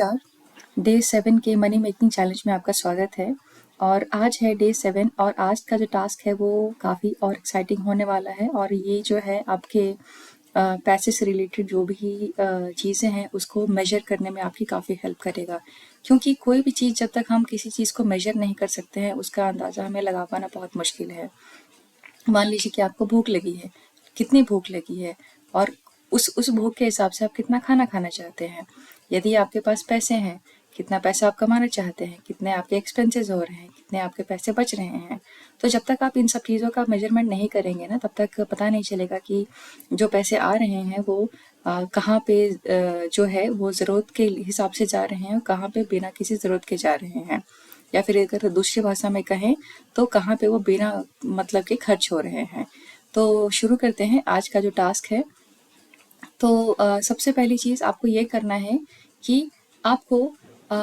नमस्कार। डे 7 के money making challenge में आपका स्वागत है। और आज है डे 7 और आज का जो टास्क है वो काफ़ी और एक्साइटिंग होने वाला है। और ये जो है आपके पैसे से रिलेटेड जो भी चीज़ें हैं उसको मेजर करने में आपकी काफ़ी हेल्प करेगा। क्योंकि कोई भी चीज़ जब तक हम किसी चीज़ को मेजर नहीं कर सकते हैं उसका अंदाज़ा हमें लगा पाना बहुत मुश्किल है। मान लीजिए कि आपको भूख लगी है, कितनी भूख लगी है और उस भूख के हिसाब से आप कितना खाना खाना चाहते हैं। यदि आपके पास पैसे हैं, कितना पैसा आप कमाना चाहते हैं, कितने आपके एक्सपेंसेस हो रहे हैं, कितने आपके पैसे बच रहे हैं। तो जब तक आप इन सब चीज़ों का मेजरमेंट नहीं करेंगे ना, तब तक पता नहीं चलेगा कि जो पैसे आ रहे हैं वो कहाँ पे जो है वो ज़रूरत के हिसाब से जा रहे हैं और कहाँ पे बिना किसी ज़रूरत के जा रहे हैं। या फिर अगर दूसरी भाषा में कहें तो कहाँ पे वो बिना मतलब के खर्च हो रहे हैं। तो शुरू करते हैं आज का जो टास्क है। तो सबसे पहली चीज़ आपको ये करना है कि आपको अ,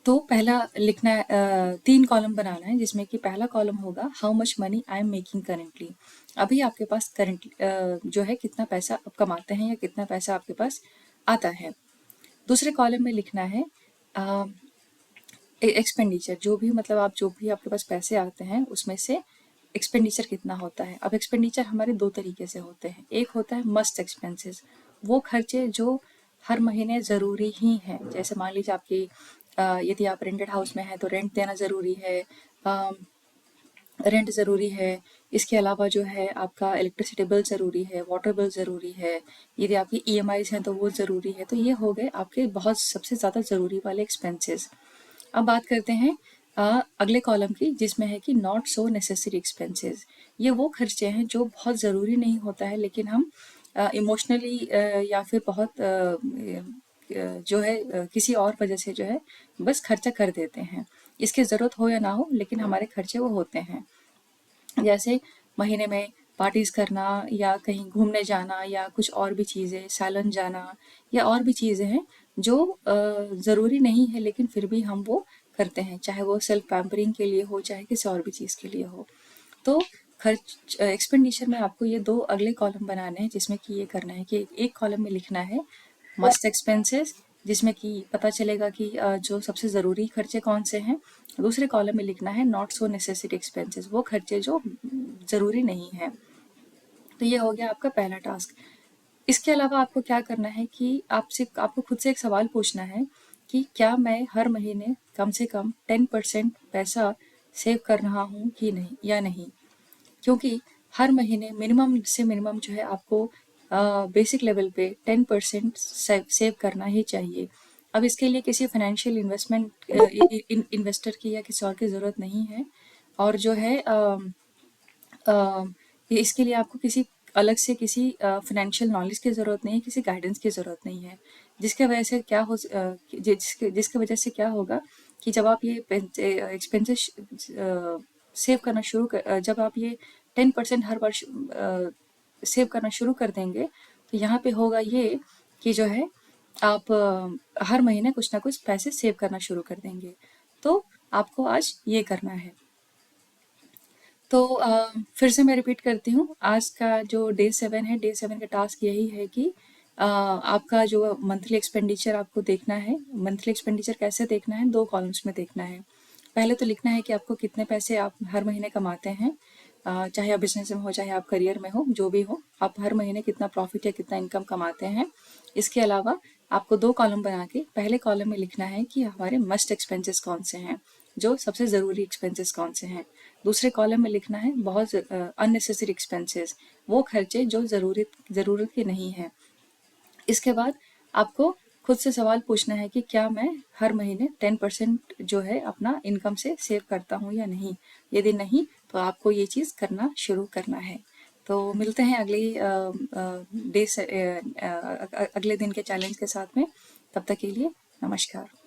तो पहला लिखना है, 3 कॉलम बनाना है जिसमें कि पहला कॉलम होगा how much money I am making currently. अभी आपके पास करंट जो है कितना पैसा आप कमाते हैं या कितना पैसा आपके पास आता है। दूसरे कॉलम में लिखना है एक्सपेंडिचर, जो भी मतलब आप जो भी आपके पास पैसे आते हैं उसमें से एक्सपेंडिचर कितना होता है। अब एक्सपेंडिचर हमारे दो तरीके से होते हैं। एक होता है मस्ट एक्सपेंसेस, वो खर्चे जो हर महीने ज़रूरी ही हैं। जैसे मान लीजिए आपकी यदि आप रेंटेड हाउस में हैं तो रेंट देना ज़रूरी है, रेंट ज़रूरी है। इसके अलावा जो है आपका इलेक्ट्रिसिटी बिल ज़रूरी है, वाटर बिल ज़रूरी है। यदि आपकी ईएमआईज़ हैं तो वो ज़रूरी है। तो ये हो गए आपके बहुत सबसे ज़्यादा ज़रूरी वाले एक्सपेंसेस। अब बात करते हैं अगले कॉलम की, जिसमें है कि नॉट सो नेसेसरी एक्सपेंसेस। ये वो खर्चे हैं जो बहुत ज़रूरी नहीं होता है लेकिन हम इमोशनली या फिर बहुत जो है किसी और वजह से जो है बस खर्चा कर देते हैं। इसकी ज़रूरत हो या ना हो लेकिन हमारे खर्चे वो होते हैं। जैसे महीने में पार्टीज करना या कहीं घूमने जाना या कुछ और भी चीज़ें, सैलून जाना या और भी चीज़ें हैं जो ज़रूरी नहीं है लेकिन फिर भी हम वो करते हैं, चाहे वो सेल्फ पैम्परिंग के लिए हो चाहे किसी और भी चीज़ के लिए हो। तो खर्च एक्सपेंडिचर में आपको ये दो अगले कॉलम बनाने हैं जिसमें कि ये करना है कि एक कॉलम में लिखना है मस्ट एक्सपेंसेस, जिसमें कि पता चलेगा कि जो सबसे ज़रूरी खर्चे कौन से हैं। दूसरे कॉलम में लिखना है नॉट सो नेसेसरी एक्सपेंसेस, वो खर्चे जो ज़रूरी नहीं है। तो ये हो गया आपका पहला टास्क। इसके अलावा आपको क्या करना है कि आपको खुद से एक सवाल पूछना है कि क्या मैं हर महीने कम से कम 10% पैसा सेव कर रहा हूँ कि नहीं या नहीं। क्योंकि हर महीने मिनिमम से मिनिमम जो है आपको बेसिक लेवल पे 10% सेव करना ही चाहिए। अब इसके लिए किसी फाइनेंशियल इन्वेस्टर की या किसी और की ज़रूरत नहीं है। और जो है इसके लिए आपको किसी अलग से किसी फाइनेंशियल नॉलेज की ज़रूरत नहीं है, किसी गाइडेंस की ज़रूरत नहीं है। जिसके वजह से क्या हो जिसके वजह से क्या होगा कि जब आप ये एक्सपेंसेस सेव करना जब आप ये 10% हर वर्ष सेव करना शुरू कर देंगे तो यहाँ पे होगा ये कि जो है आप हर महीने कुछ ना कुछ पैसे सेव करना शुरू कर देंगे। तो आपको आज ये करना है। तो फिर से मैं रिपीट करती हूँ, आज का जो डे 7 है, डे 7 का टास्क यही है कि आपका जो मंथली एक्सपेंडिचर आपको देखना है। मंथली एक्सपेंडिचर कैसे देखना है, दो कॉलम्स में देखना है। पहले तो लिखना है कि आपको कितने पैसे आप हर महीने कमाते हैं, चाहे आप बिजनेस में हो चाहे आप करियर में हो, जो भी हो, आप हर महीने कितना प्रॉफिट या कितना इनकम कमाते हैं। इसके अलावा आपको दो कॉलम बना के पहले कॉलम में लिखना है कि हमारे मस्ट एक्सपेंसेस कौन से हैं, जो सबसे ज़रूरी एक्सपेंसेस कौन से हैं। दूसरे कॉलम में लिखना है बहुत अननेसेसरी एक्सपेंसेस, वो खर्चे जो ज़रूरत के नहीं हैं। इसके बाद आपको खुद से सवाल पूछना है कि क्या मैं हर महीने 10% जो है अपना इनकम से सेव करता हूँ या नहीं। यदि नहीं तो आपको ये चीज़ करना शुरू करना है। तो मिलते हैं अगले दिन के चैलेंज के साथ में। तब तक के लिए नमस्कार।